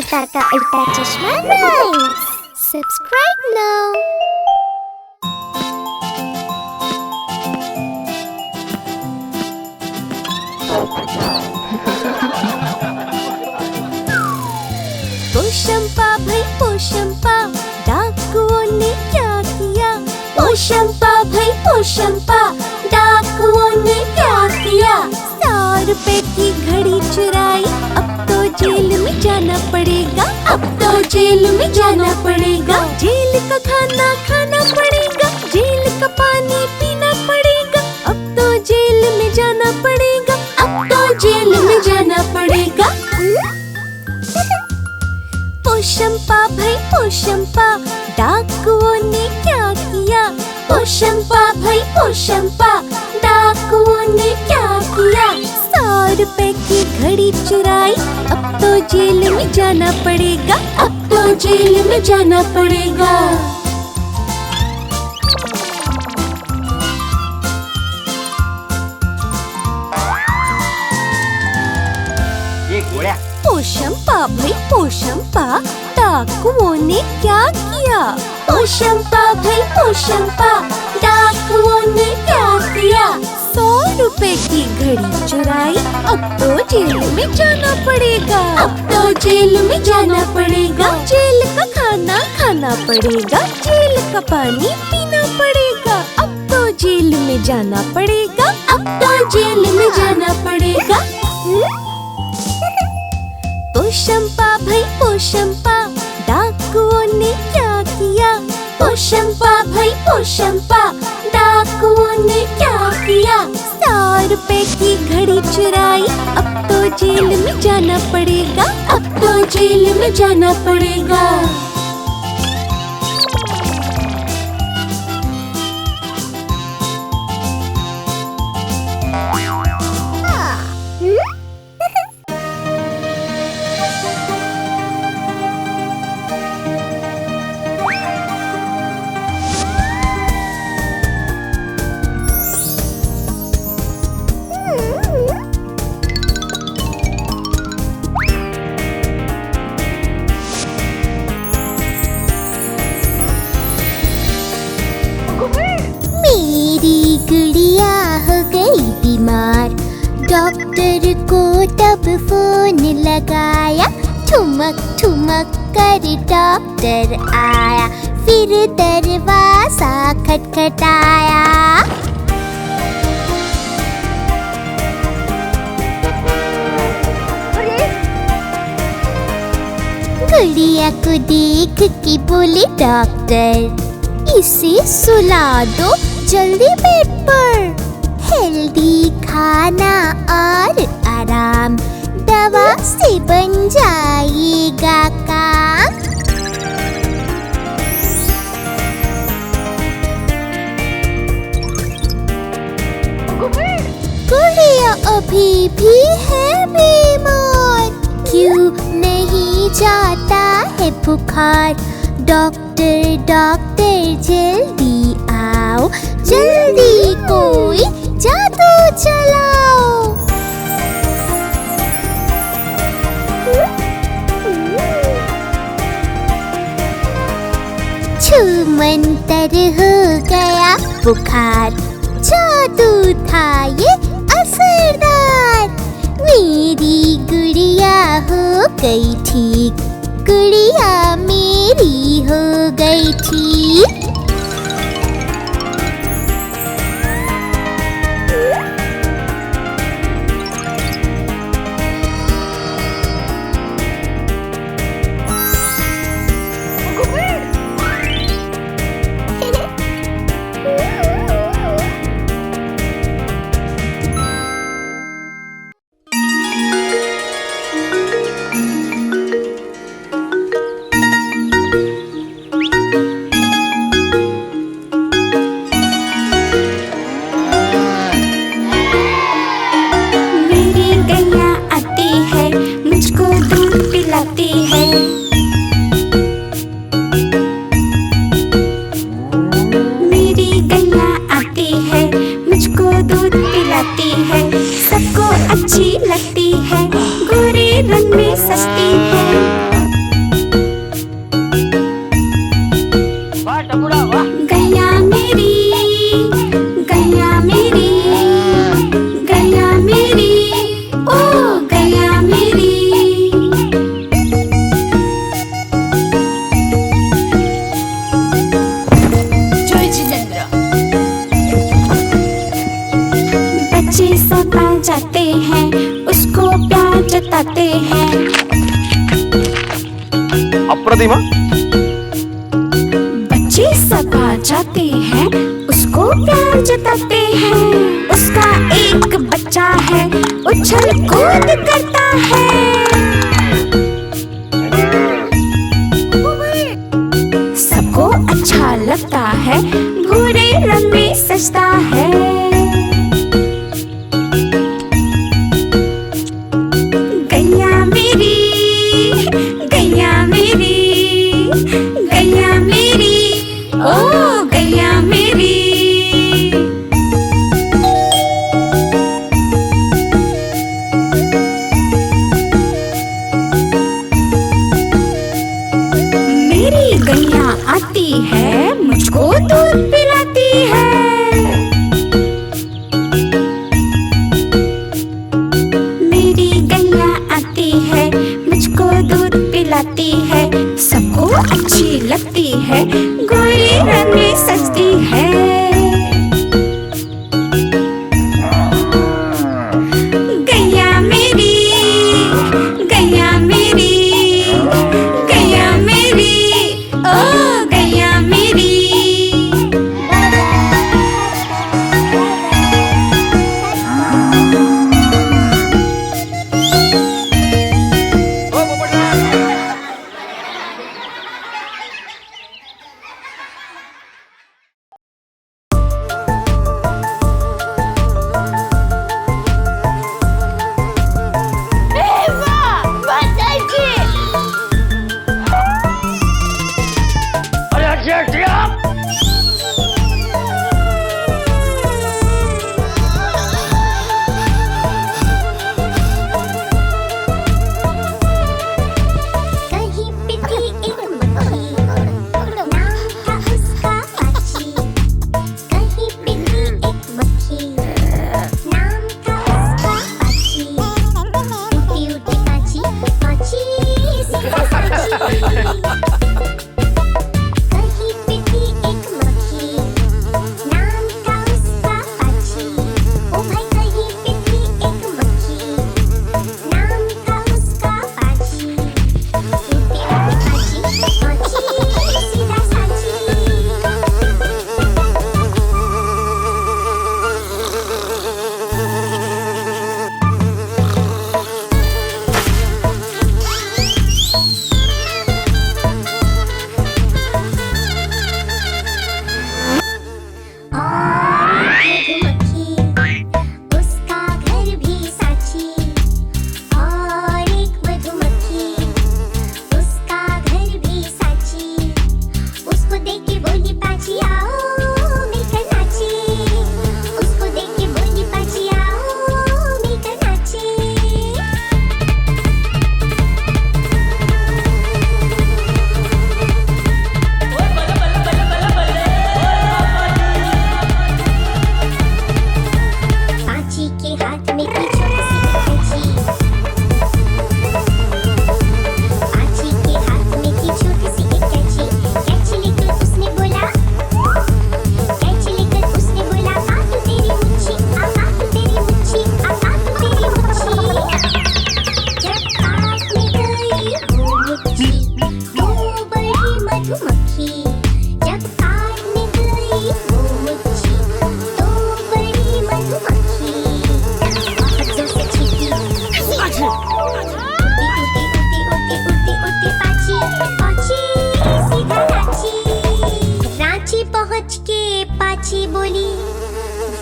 सितार का उल्टा चश्मा राइम्स। Subscribe now. पोशंपा भाई पोशंपा, डाकुओं ने क्या किया? पोशंपा भाई पोशंपा, डाकुओं ने क्या किया? 100 रुपए की घड़ी चुराई, अब तो जेल में जाना पड़ेगा। अब तो जेल में जाना पड़ेगा। जेल का खाना खाना पड़ेगा, जेल का पानी पीना पड़ेगा। अब तो जेल में जाना पड़ेगा। अब तो जेल में जाना पड़ेगा। पोशंपा भाई पोशंपा, डाकुओं ने क्या किया? पोशंपा भाई पोशंपा, डाकुओं ने क्या किया? 100 रुपए की घड़ी चुराई, अब तो जेल में जाना पड़ेगा। अब तो जेल में जाना पड़ेगा। ये घोड़ा। पोशंपा भाई पोशंपा, डाकुओं ने क्या किया? पोशंपा भाई पोशंपा, डाकुओं ने क्या किया? 100 रुपए की घड़ी चुराई, अब तो जेल में जाना पड़ेगा। अब तो जेल में जाना पड़ेगा। जेल का खाना खाना पड़ेगा, जेल का पानी पीना पड़ेगा। अब तो जेल में जाना पड़ेगा। अब तो जेल में जाना पड़ेगा। पोशंपा भाई पोशंपा, डाकुओं ने क्या किया? पोशंपा भाई पोशंपा, डाकुओं ने क्या किया? 100 रुपए की घड़ी चुराई, अब तो जेल में जाना पड़ेगा। अब तो जेल में जाना पड़ेगा। मेरी गुड़िया हो गई बीमार, डॉक्टर को तब फोन लगाया। ठुमक ठुमक कर डॉक्टर आया, फिर दरवाजा खटखटाया। गुड़िया को देख के बोले डॉक्टर, इसे सुला दो जल्दी बेड पर। हेल्दी खाना और आराम, दवा से बन जाएगा काम। गुड़िया अभी भी है बीमार, क्यों नहीं जाता है बुखार? डॉक्टर डॉक्टर जल्दी आओ, जल्दी कोई जादू चलाओ। छूमंतर हो गया बुखार, जादू था ये असरदार। मेरी गुड़िया हो गई ठीक, गुड़िया मेरी हो गई ठीक। अच्छी लगती है, गोरे रंग में सस्ती है। जताते हैं, उसको प्यार जताते हैं। अप्रतिमा। बच्चे सब आ जाते हैं, उसको प्यार जताते हैं। उसका एक बच्चा है, उछल कूद करता है। सबको अच्छा लगता है, भूरे रंग में सजता है। गैया मेरी, गैया मेरी, गैया मेरी, ओ गैया मेरी। मेरी गैया आती है, मुझको दूध पिलाती है। मेरी गैया आती है, मुझको दूध पिलाती है। सबको अच्छी लगती है, गोरी रंग में सजती है। गैया मेरी, गैया मेरी, गैया मेरी, ओ गैया मेरी।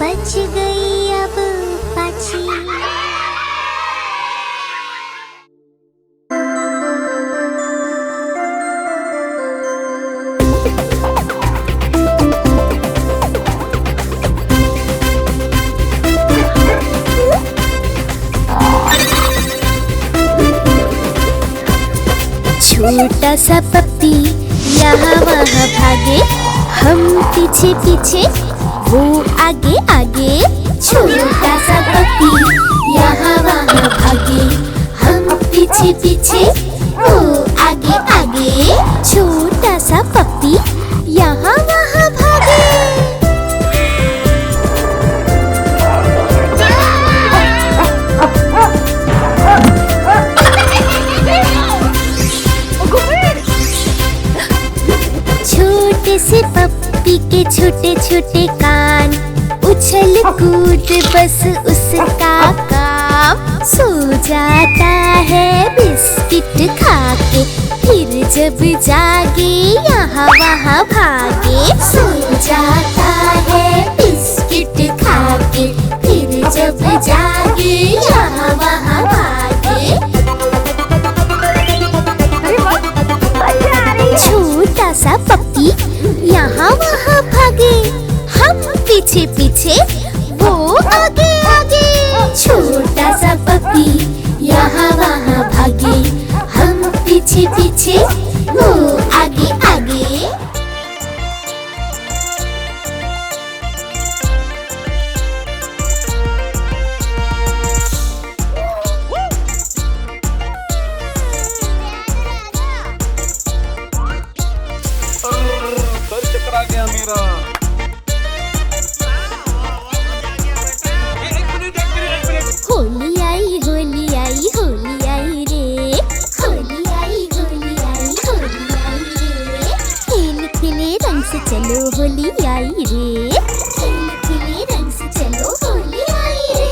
बच गई अब पाची। छोटा सा पप्पी यहाँ वहाँ भागे, हम पीछे पीछे वो आगे आगे। छोटा सा पप्पी यहाँ वहाँ भागे, हम पीछे पीछे वो आगे आगे। छोटा सा पप्पी यहाँ वहाँ भागे। छोटे छोटे कान, उछल कूद बस उसका काम। सो जाता है बिस्किट खाके, फिर जब जागे यहाँ वहाँ भागे। सो जाता है बिस्किट खाके, फिर जब जागे यहाँ वहाँ भागे। छोटा सा पप्पी यहाँ वहाँ भागे, हम पीछे पीछे वो आगे आगे। छोटा सा पप्पी यहाँ वहाँ भागे, हम पीछे पीछे वो आगे आगे। चक्कर आ गया मेरा। होली आई होली आई होली आई रे, होली आई होली आई होली आई रे। खेल खेले रंग से चलो होली आई रे, खेल खेले रंग से चलो होली आई रे।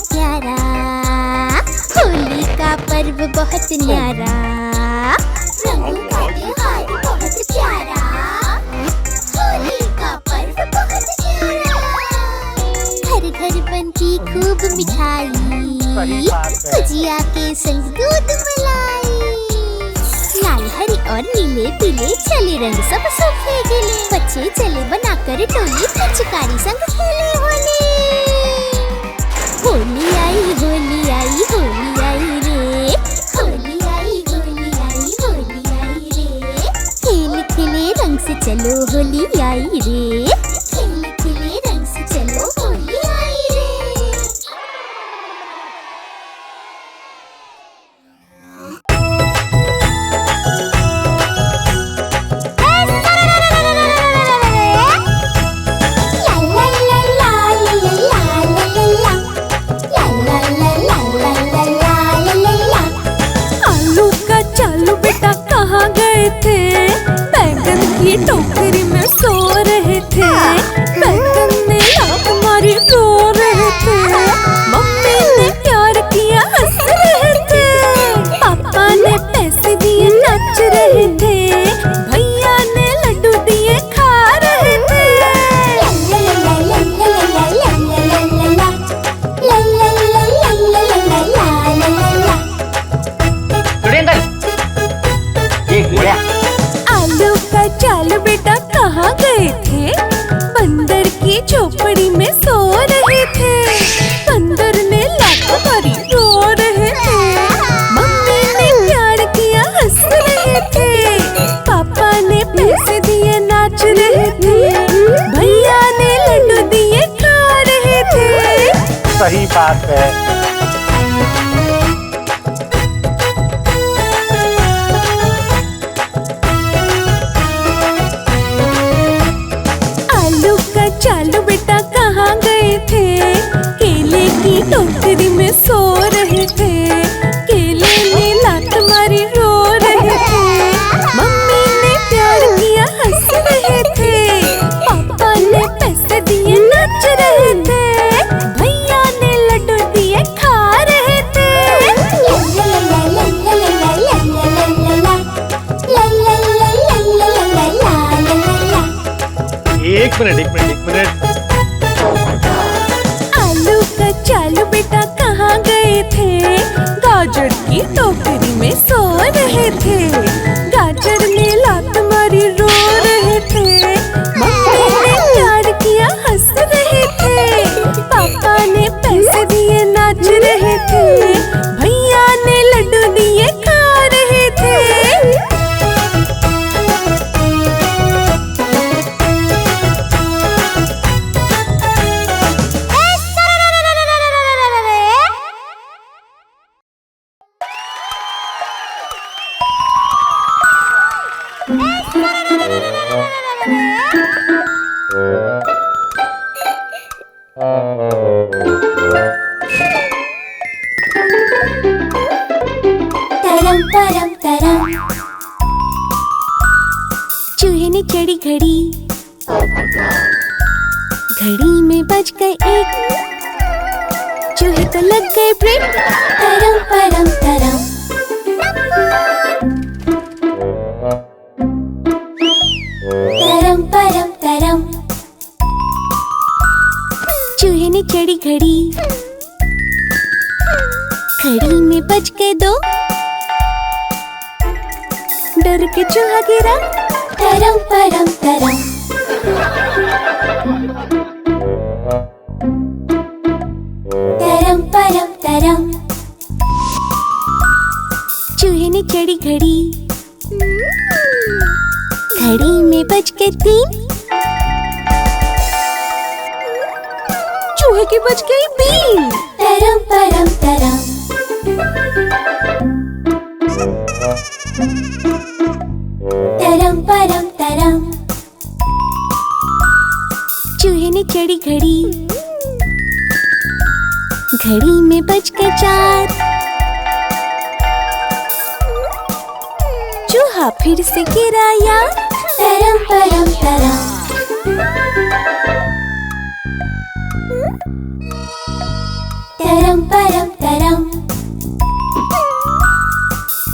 प्यारा होली का पर्व बहुत न्यारा, रंगों का त्योहार बहुत प्यारा, होली का पर्व बहुत न्यारा। घर घर बनती खूब मिठाई, गुजिया के संग दूध मलाई। लाल हरी और नीले पीले चले रंग सब सूखे गीले, बच्चे चले बनाकर टोली, पिचकारी संग खेले होली। होली आई होली आई होली आई रे, होली आई होली आई होली आई रे। खेल खेले रंग से चलो होली आई रे, खेल खेले रंग से चलो होली आई रे। बैगन की टोकरी में सो रहे थे, बैगन ने लात मारी रो रहे थे। मम्मी ने प्यार किया हंस रहे थे, पापा ने पैसे दिए नाच रहे थे, भैया ने लड्डू दिए खा रहे थे। आलू का चाल बेटा कहाँ गए थे, बंदर की झोपड़ी में सो रहे थे, बंदर ने लात मारी रो रहे थे। मम्मी ने प्यार किया हंस रहे थे, पापा ने पैसे दिए नाच रहे थे, भैया ने लड्डू दिए खा रहे थे। सही बात है। चालू बेटा कहाँ गए थे, केले की टोकरी में सो रहे थे, केले ने लात मारी रो रहे थे। मम्मी ने प्यार किया हंस रहे थे, पापा ने पैसे दिए नाच रहे थे, भैया ने लड्डू दिए खा रहे थे। एक मिनट। आलू का चालू बेटा कहाँ गए थे, गाजर की टोकरी में सो रहे थे, गाजर ने लात मारी रो रहे थे। मम्मी ने प्यार किया हंस रहे थे, पापा ने पैसे दिए नाच रहे थे, भैया ने लड्डू दिए खा रहे थे। तरम परम तरम। चूहे ने चढ़ी घड़ी, घड़ी में बज गए एक, चूहे को लग गए ब्रेक। तरम परम तरम। तरम परम तरम। चूहे ने चढ़ी घड़ी, घड़ी में बज गए दो, डर के चूहा गिरा। तरम परम तरम। तरम परम तरम। चूहे ने चढ़ी घड़ी, घड़ी में बज गए तीन, चूहे की बज गई बीन। तरम परम तरम। तरम परम तरम। चूहे ने चढ़ी घड़ी, घड़ी में बज गए चार, चूहा फिर से गिरा यार। तरम परम तरम। तरम परम तरम।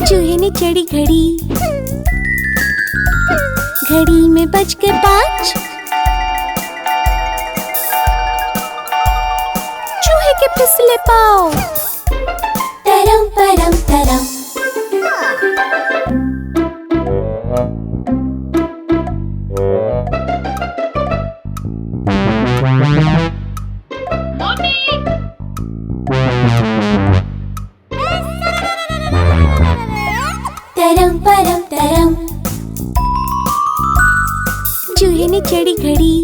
चूहे ने चढ़ी घड़ी, घड़ी में बज गए पाँच, चूहे के फिसले पाँव। तरम परम तरम। तरम परम तरम। चूहे ने चढ़ी घड़ी,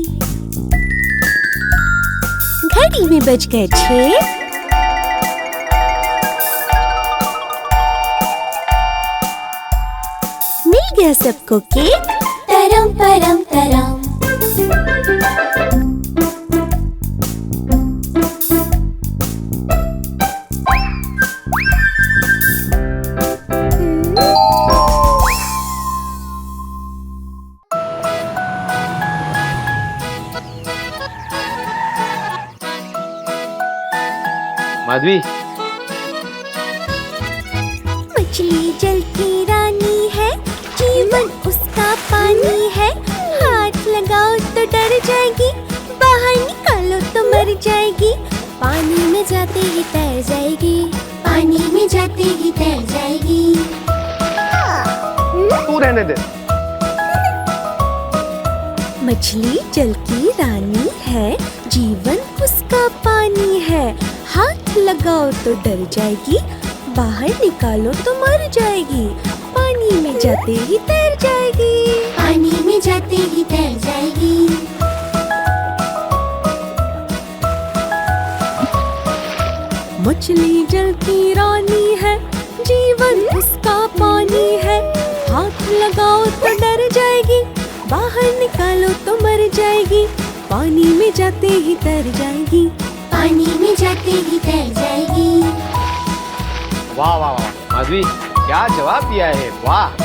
घड़ी में बज गए छह, मिल गया सबको केक। तरम परम तरम। माधवी, मछली जल की रानी है, जीवन उसका पानी है। हाथ लगाओ तो डर जाएगी, बाहर निकालो तो मर जाएगी। पानी में जाते ही तैर जाएगी, पानी में जाते ही तैर जाएगी। तू रहने दे। मछली जल की रानी है, जीवन उसका पानी है। हाथ लगाओ तो डर जाएगी, बाहर निकालो तो मर जाएगी। पानी में जाते ही तैर जाएगी, पानी में जाते ही तैर जाएगी। मछली जल की रानी है, जीवन उसका पानी है। हाथ लगाओ तो डर जाएगी, बाहर निकालो तो मर जाएगी। पानी में जाते ही तैर जाएगी, पानी में जाते ही तैर जाएगी। वाह वाह वाह माधवी, क्या जवाब दिया है, वाह।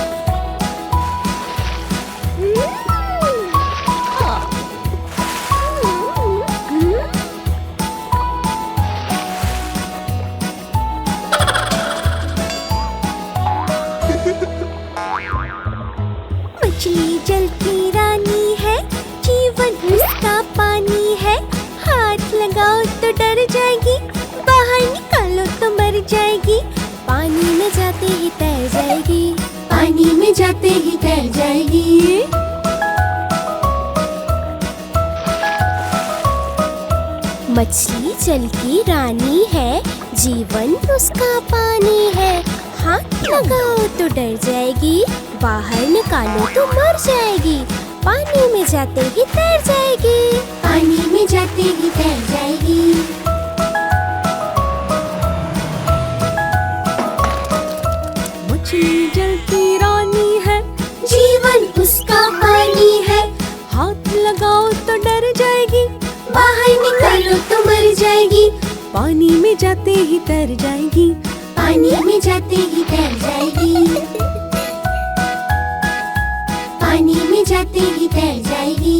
मछली जल की रानी है, जीवन उसका पानी है। हाथ लगाओ तो डर जाएगी, बाहर निकालो तो मर जाएगी। पानी में जाते ही तैर जाएगी, पानी में जाते ही तैर जाएगी। मछली जल की रानी है, जीवन उसका पानी है। हाथ लगाओ तो डर जाएगी, बाहर निकालो तो मर जाएगी। पानी में जाते ही तैर जाएगी, पानी में जाते ही तैर जाएगी। मछली जल की रानी है, जीवन उसका पानी है। हाथ लगाओ तो डर जाएगी, बाहर निकालो तो मर जाएगी। पानी में जाते ही तैर जाएगी, पानी में जाते ही तैर जाएगी, पानी में जाते ही तैर जाएगी।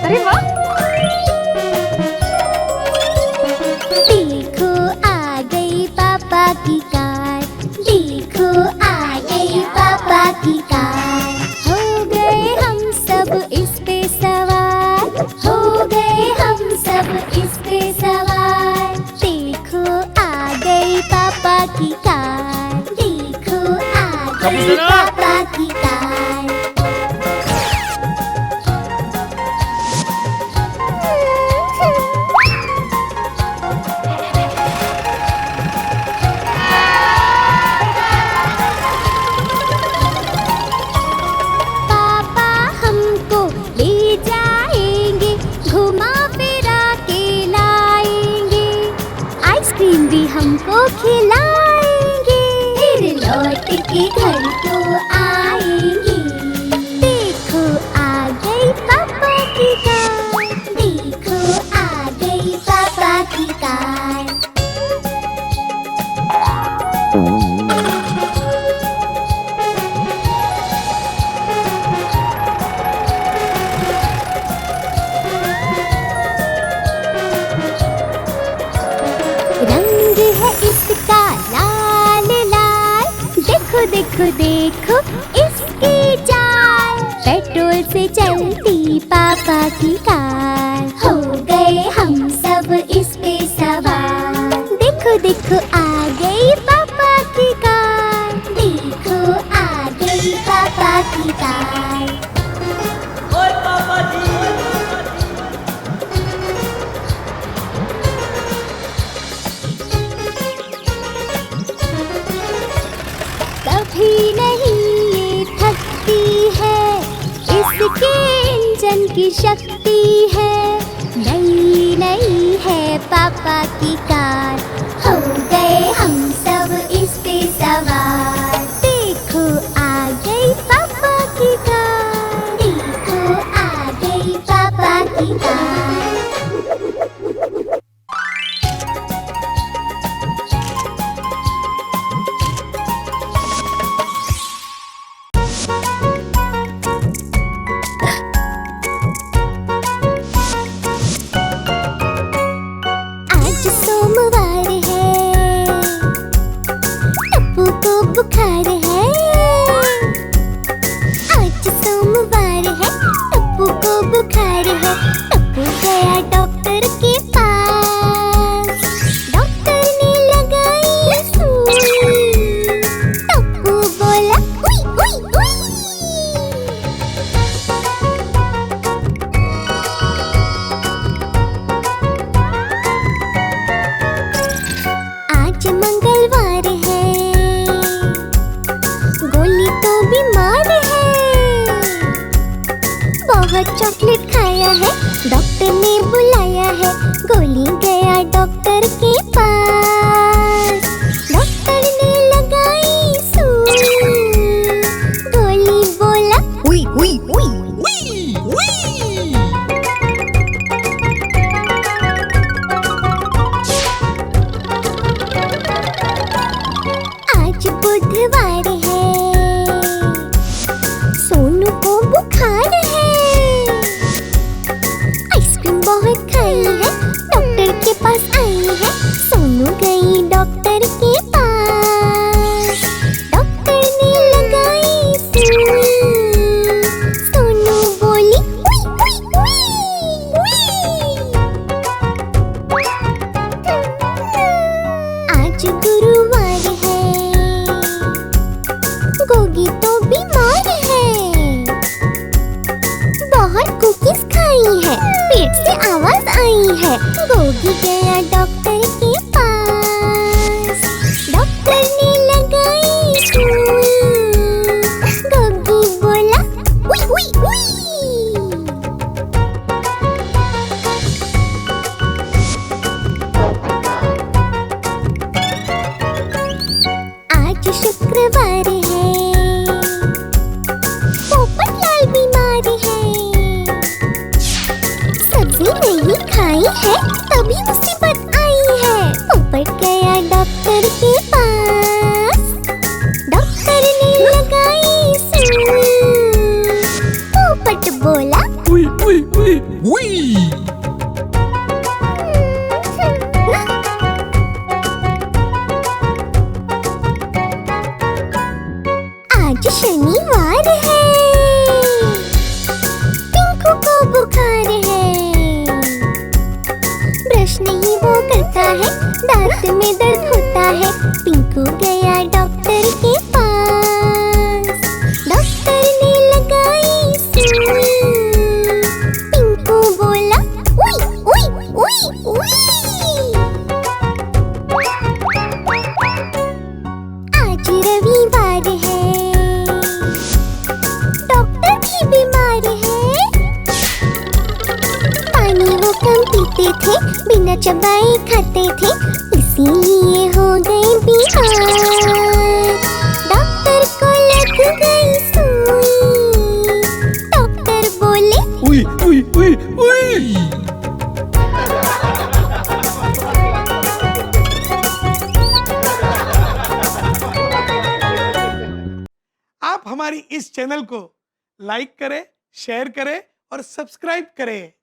अरे वाह! देखो आ गई पापा की कार, देखो आ गई पापा की कार। हो गए हम सब इस पे सवार, हो गए हम सब इस पे सवार। देखो आ गई पापा की कार, देखो आ गई पापा की कार। पापा हमको ले जाएंगे, घुमा फिरा के लाएंगे, आइसक्रीम भी हमको खिलाएंगे, फिर लौट के घर को आएंगे। देखो आ गई पापा की कार, देखो आ गई पापा की कार। रंग है इसका लाल लाल, देखो देखो देखो इसकी चाल। पेट्रोल से चलती पापा की कार, हो गए हम सब इस पे सवार। देखो देखो आ गई पापा की कार, देखो आ गई पापा की कार। कभी नहीं ये थकती है, इसके इंजन की शक्ति है। नई नई है पापा की कार, हो गए हम सब इस पे सवार। देखो आ गई पापा की कार, देखो आ गई पापा की कार। आज सोमवार है, टप्पू को बुखार है। आज सोमवार है, टप्पू को बुखार है। टप्पू गया डॉक्टर के पास, डॉक्टर ने लगाई सुई। टप्पू बोला उई उई उई। आज मंगलवार है, गोली तो बीमार है। बहुत चॉकलेट खाया है, डॉक्टर ने बुलाया है। गोली गया डॉक्टर के पास, डॉक्टर ने लगाई सुई। गोली बोला उई उई उई उई उई। आज बुधवार है, सोनू को बुखार है। आइसक्रीम बहुत खाई है, डॉक्टर के पास आई है। सोनू गई डॉक्टर के पास, डॉक्टर ने लगाई सुई। सोनू बोली उई उई उई उई। आज गुरुवार है, गोगी तो बीमार है। बहुत कुकीज खाई है, पेट से आवाज आई है। गोगी गया डॉक्टर के पास, डॉक्टर ने लगाई सुई। गोगी बोला उई उई उई। है तभी मुसीबत आई है। पोपट गया डॉक्टर के पास, डॉक्टर ने लगाई सुई। पोपट बोला उई उई उई उई। आज शनिवार है, पिंकू को बुखार है। ब्रश नहीं वो करता है, दांत में दर्द होता है। पिंकू गया डॉक्टर के पास, डॉक्टर ने लगाई सुई। पिंकू बोला उई उई उई उई। आज रविवार है, डॉक्टर भी बीमार है। पानी वो कम पीते थे, बिना चबाए खाते थे, इसीलिए हो गए बीमार। डॉक्टर को लग गई सुई। डॉक्टर बोले उई उई उई उई। आप हमारी इस चैनल को लाइक करें, शेयर करें और सब्सक्राइब करें।